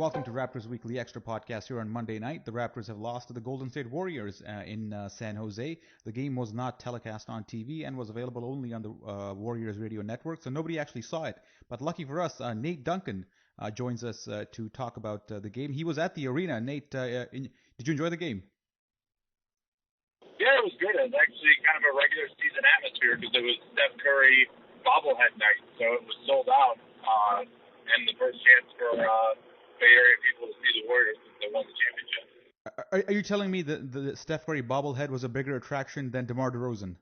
Welcome to Raptors Weekly Extra Podcast here on Monday night. The Raptors have lost to the Golden State Warriors in San Jose. The game was not telecast on TV and was available only on the Warriors radio network, so nobody actually saw it. But lucky for us, Nate Duncan joins us to talk about the game. He was at the arena. Nate, did you enjoy the game? Yeah, it was good. It was actually kind of a regular season atmosphere because it was Steph Curry bobblehead night, so it was sold out. And the first chance for Bay Area people to see the Warriors since they won the championship. Are you telling me that the Steph Curry bobblehead was a bigger attraction than DeMar DeRozan?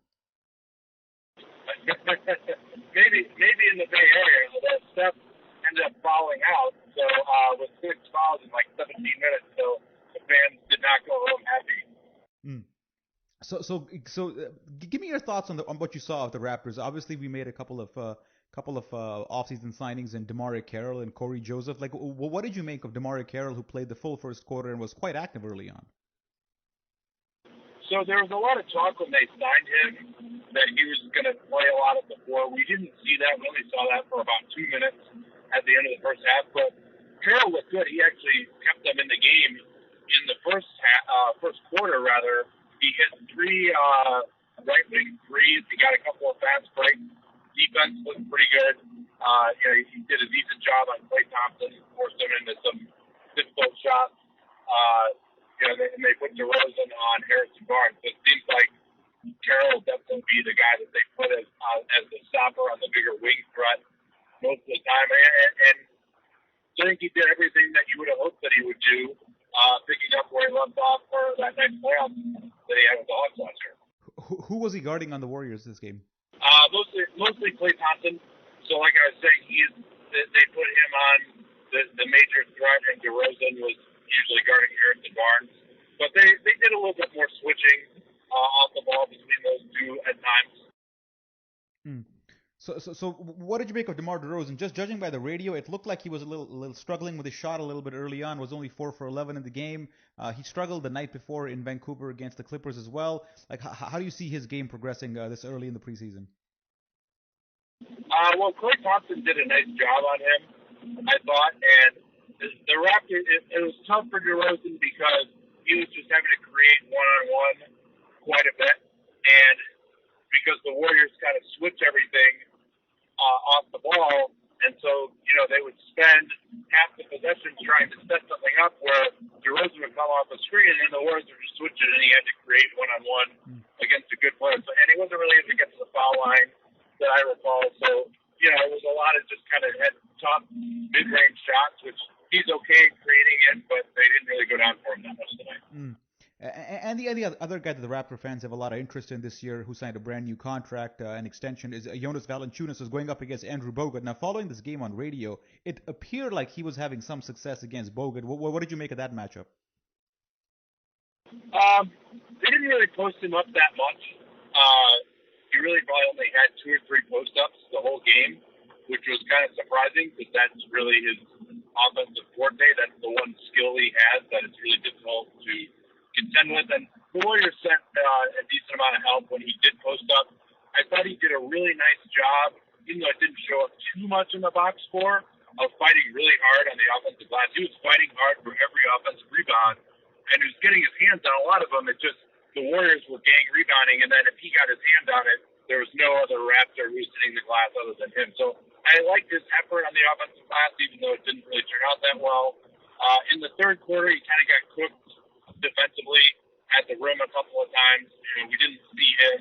maybe in the Bay Area, although Steph ended up fouling out, so with 6 fouls in like 17 minutes, so the fans did not go home happy. So, give me your thoughts on what you saw of the Raptors. Obviously, we made a couple of off-season signings in DeMare Carroll and Cory Joseph. Like, what did you make of DeMare Carroll, who played the full first quarter and was quite active early on? So there was a lot of talk when they signed him that he was going to play a lot of the floor. We didn't see that. We only saw that for about 2 minutes at the end of the first half. But Carroll looked good. He actually kept them in the game in the first quarter, rather. He hit 3 right wing threes. He got a couple of fast breaks. Defense looked pretty good. He did a decent job on Klay Thompson, forced him into some difficult shots. And they put DeRozan on Harrison Barnes. So it seems like Carroll will definitely be the guy that they put as the stopper on the bigger wing threat most of the time. And I think he did everything that you would have hoped that he would do, picking up where he left off for that next playoff that he had with the Hawks last year. Who was he guarding on the Warriors this game? Mostly Klay Thompson. So like I was saying, they put him on the major threat, and DeRozan was usually guarding Harrison Barnes. But they did a little bit more switching off the ball between those two at times. So what did you make of DeMar DeRozan? Just judging by the radio, it looked like he was a little struggling with his shot a little bit early on. Was only 4 for 11 in the game. He struggled the night before in Vancouver against the Clippers as well. Like, how do you see his game progressing this early in the preseason? Well, Klay Thompson did a nice job on him, I thought, and the Raptors, it was tough for DeRozan because he was just having to create one-on-one quite a bit, and because the Warriors kind of switch everything off the ball, and so, they would spend half the possession trying to set something up where DeRozan would come off the screen, and then the Warriors would just switch it, and he had to create one-on-one against a good player. And he wasn't really able to get to the foul line that I recall. So, it was a lot of just kind of top mid-range shots, which he's okay creating it, but they didn't really go down for him that much tonight. And the other guy that the Raptor fans have a lot of interest in this year, who signed a brand new contract and extension, is Jonas Valanciunas, is going up against Andrew Bogut. Now, following this game on radio, it appeared like he was having some success against Bogut. What did you make of that matchup? They didn't really post him up that much. He really probably only had 2 or 3 post-ups the whole game, which was kind of surprising because that's really his offensive forte. That's the one skill he has that it's really difficult to contend with. And the Warriors sent a decent amount of help when he did post up. I thought he did a really nice job, even though it didn't show up too much in the box score, of fighting really hard on the offensive glass. He was fighting hard for every offensive rebound, and he was getting his hands on a lot of them. It just, the Warriors were gang rebounding, and then if he got his hand on it, there was no other Raptor who was hitting the glass other than him. So I liked his effort on the offensive glass, even though it didn't really turn out that well. In the third quarter, he kind of got cooked defensively at the rim a couple of times. We didn't see him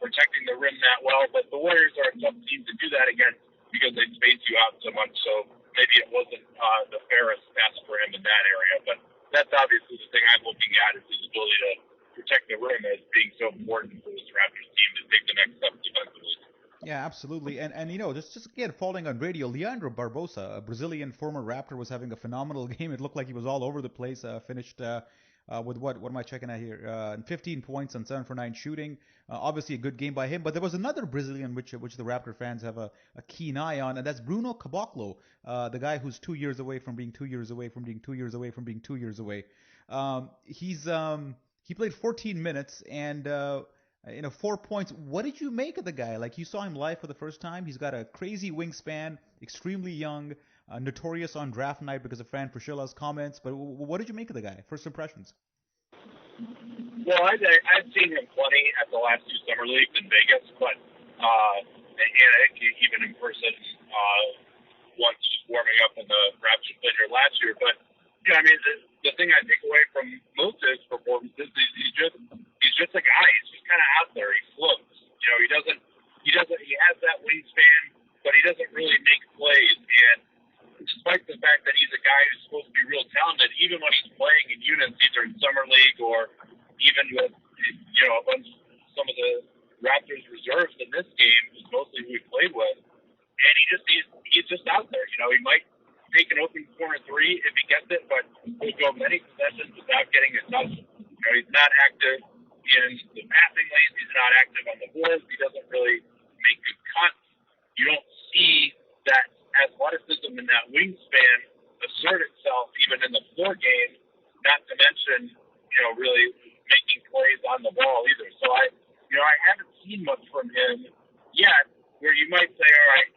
protecting the rim that well, but the Warriors are a tough team to do that against because they space you out so much. So maybe it wasn't the fairest test for him in that area, but that's obviously the thing I'm looking at, is his ability to protect the rim as being so important for this Raptors team to take the next step defensively. Yeah, absolutely. And just again, following on radio, Leandro Barbosa, a Brazilian former Raptor, was having a phenomenal game. It looked like he was all over the place. Finished with what am I checking at here? 15 points on 7 for 9 shooting. Obviously a good game by him. But there was another Brazilian which the Raptor fans have a keen eye on, and that's Bruno Caboclo, the guy who's 2 years away from being 2 years away from being 2 years away from being 2 years away. He played 14 minutes and 4 points. What did you make of the guy? Like, you saw him live for the first time. He's got a crazy wingspan, extremely young. notorious on draft night because of Fran Fraschella's comments. But what did you make of the guy? First impressions? Well, I've seen him plenty at the last two summer leagues in Vegas, but and even in person once just warming up when the Raptors played here last year. But yeah, I mean the thing I take away from most of his performances is he's just a guy. He's just kind of out there. He floats. You know, he has that wingspan, but he doesn't really make plays. And despite the fact that he's a guy who's supposed to be real talented, even when he's playing in units, either in summer league or even with some of the Raptors reserves in this game, is mostly who he played with, and he's just out there. You know, he might take an open corner three if he gets it, but he'll go many possessions without getting a touch. You know, he's not active in the passing lanes. He's not active on the boards. He doesn't really make good cuts. You don't see that athleticism and that wingspan assert itself even in the floor game, not to mention, you know, really making plays on the ball either. So I haven't seen much from him yet where you might say, all right,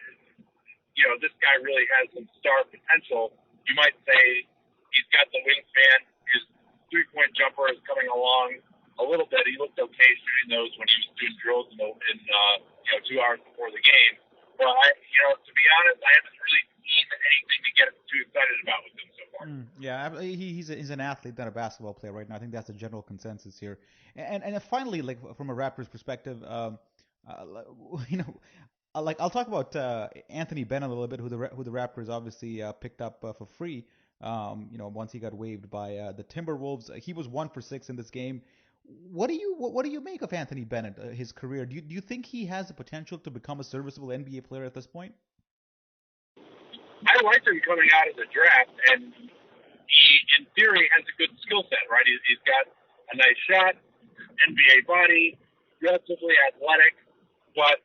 you know, this guy really has some star potential. You might say he's got the wingspan. His three-point jumper is coming along a little bit. He looked okay shooting those when he was doing drills in 2 hours before the game. But to be honest, I haven't really seen anything to get too excited about with him so far. Yeah, he's an athlete, not a basketball player right now. I think that's the general consensus here. And finally, like from a Raptors perspective, I'll talk about Anthony Bennett a little bit, who the Raptors obviously picked up for free. Once he got waived by the Timberwolves, he was 1 for 6 in this game. What do you make of Anthony Bennett, his career? Do you think he has the potential to become a serviceable NBA player at this point? I liked him coming out of the draft, and he, in theory, has a good skill set, right? He's got a nice shot, NBA body, relatively athletic, but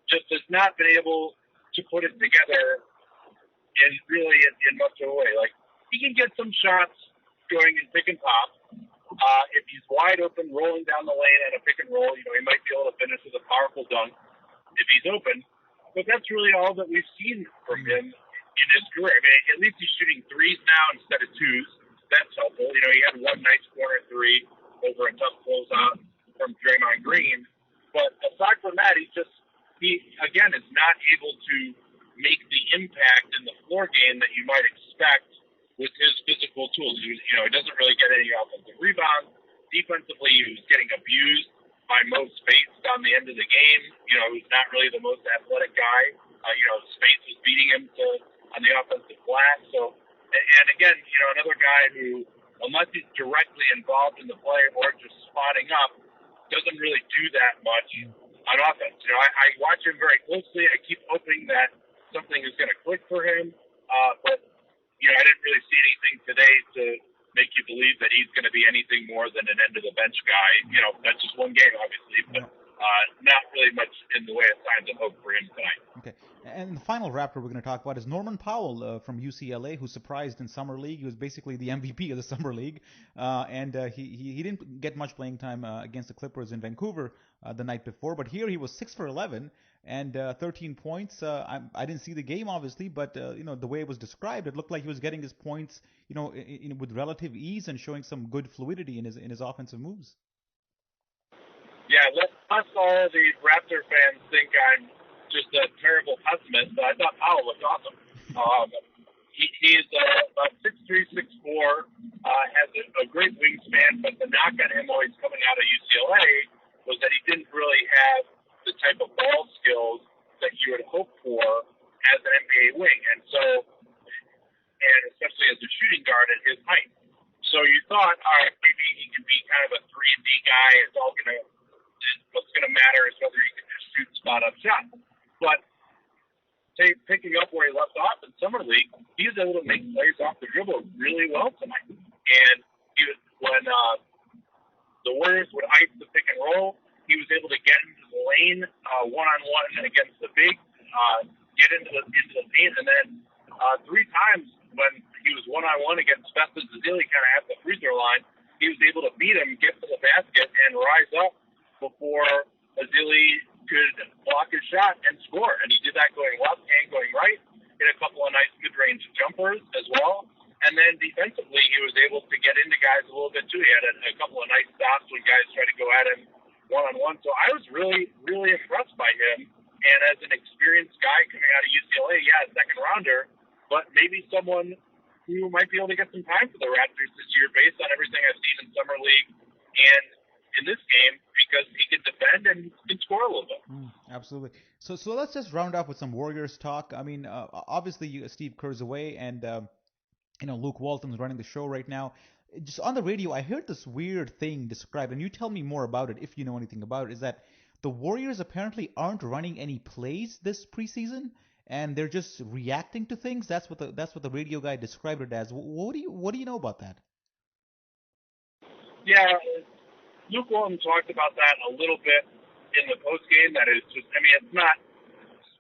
just has not been able to put it together in much of a way. Like, he can get some shots going in pick and pop. If he's wide open, rolling down the lane at a pick and roll, you know, he might be able to finish with a powerful dunk if he's open. But that's really all that we've seen from him in his career. I mean, at least he's shooting threes now instead of twos. That's helpful. You know, he had one nice corner three over a tough closeout from Draymond Green. But aside from that, he again is not able to make the impact in the floor game that you might expect with his physical tools. He doesn't really get any offensive rebounds. Defensively, he was getting abused by Mo Speights on the end of the game. You know, he's not really the most athletic guy. Speights was beating him on the offensive glass. So, and again, another guy who, unless he's directly involved in the play or just spotting up, doesn't really do that much on offense. I watch him very closely. I keep hoping that something is going to click for him. But I didn't really see anything today to make you believe that he's going to be anything more than an end-of-the-bench guy. That's just one game, obviously, but not really much in the way of signs of hope for him tonight. Okay. And the final Raptor we're going to talk about is Norman Powell from UCLA, who surprised in Summer League. He was basically the MVP of the Summer League. He didn't get much playing time against the Clippers in Vancouver the night before, but here he was 6 for 11 and 13 points. I didn't see the game, obviously, but the way it was described, it looked like he was getting his points, with relative ease and showing some good fluidity in his offensive moves. Yeah, lest all the Raptor fans think I'm just a terrible pessimist, but I thought Powell looked awesome. He's about 6'3", 6'4", has a great wingspan, but the knock on him always coming out of UCLA was that he didn't really have the type of ball skills that you would hope for as an NBA wing, and especially as a shooting guard at his height. So you thought, all right, maybe he can be kind of a 3-and-D guy. What's going to matter is whether he can just shoot spot-up shots. But picking up where he left off in Summer League, he was able to make plays off the dribble really well tonight. And when the Warriors would ice the pick and roll, he was able to get into the lane one-on-one against the big, get into the paint, and then 3 times when he was one-on-one against Festus Ezeli kind of at the free throw line, he was able to beat him, get to the basket, and rise up before Ezeli could block his shot and score. And he did that going left and going right. Hit a couple of nice defensively, he was able to get into guys a little bit too. He had a couple of nice stops when guys tried to go at him one-on-one. So I was really, really impressed by him. And as an experienced guy coming out of UCLA, yeah, a second rounder, but maybe someone who might be able to get some time for the Raptors this year based on everything I've seen in Summer League and in this game, because he can defend and can score a little bit. Absolutely. So let's just round off with some Warriors talk. I mean, obviously Steve Kerr's away, and Luke Walton's running the show right now. Just on the radio, I heard this weird thing described, and you tell me more about it if you know anything about it. Is that the Warriors apparently aren't running any plays this preseason, and they're just reacting to things. That's what the radio guy described it as. What do you know about that? Yeah, Luke Walton talked about that a little bit in the post game. That is just, I mean, it's not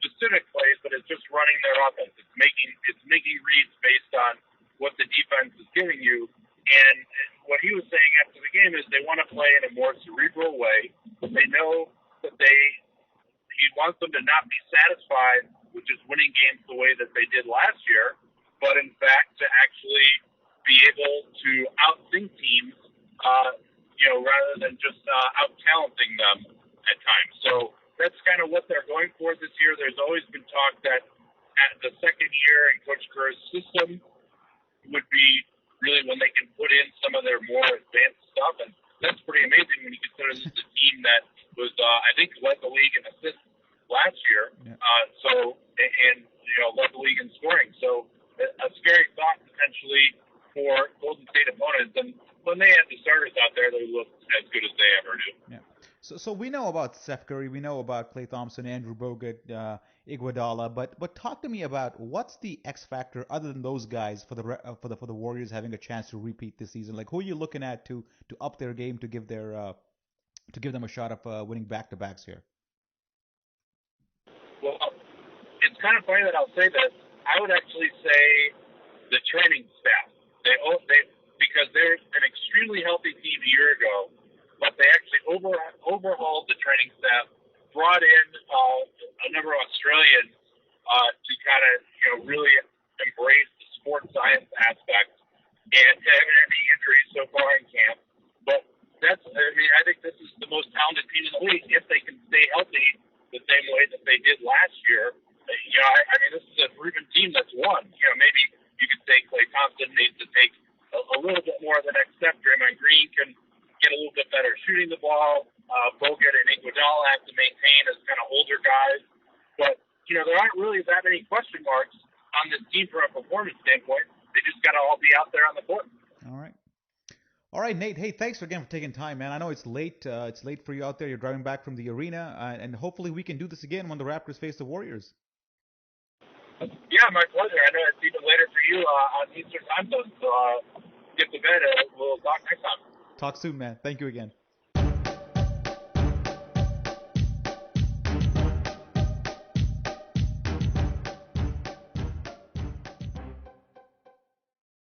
specific plays, but it's just running their offense. It's making reads based on what the defense is giving you. And what he was saying after the game is they want to play in a more cerebral way. They know that he wants them to not be satisfied with just winning games the way that they did last year, but in fact to actually be able to out-think teams, rather than just out-talenting them at times. So that's kind of what they're going for this year. There's always been talk that at the second year in Coach Kerr's system would be really when they can put in some of their more advanced stuff, and that's pretty amazing when you consider this is a team that was, I think, led the league in assists last year. Yeah. Led the league in scoring. So a scary thought potentially for Golden State opponents. And when they had the starters out there, they looked as good as they ever do. Yeah. So we know about Steph Curry, we know about Klay Thompson, Andrew Bogut, Iguodala, but talk to me about what's the X factor other than those guys for the Warriors having a chance to repeat this season. Like, who are you looking at to up their game to give them a shot of winning back-to-backs here? Well, it's kind of funny that I'll say this. I would actually say the training staff. They because they're an extremely healthy team a year ago, but they actually overhauled the training staff, brought in a number of Australians to kind of really embrace the sports science aspect, and they haven't had any injuries so far in camp. But I think this is the most talented team in the league if they can stay healthy the same way that they did last year. This is a proven team that's won. Maybe you could say Klay Thompson needs to take a little bit more of the next step. Draymond Green can get a little bit better shooting the ball. Bogut and Iguodala have to maintain as kind of older guys. But, there aren't really that many question marks on this team from a performance standpoint. They just got to all be out there on the court. All right, Nate. Hey, thanks again for taking time, man. I know it's late. It's late for you out there. You're driving back from the arena, and hopefully we can do this again when the Raptors face the Warriors. Yeah, my pleasure. I know it's even later for you on Eastern time zone, so get to bed and we'll talk next time. Talk soon, man. Thank you again.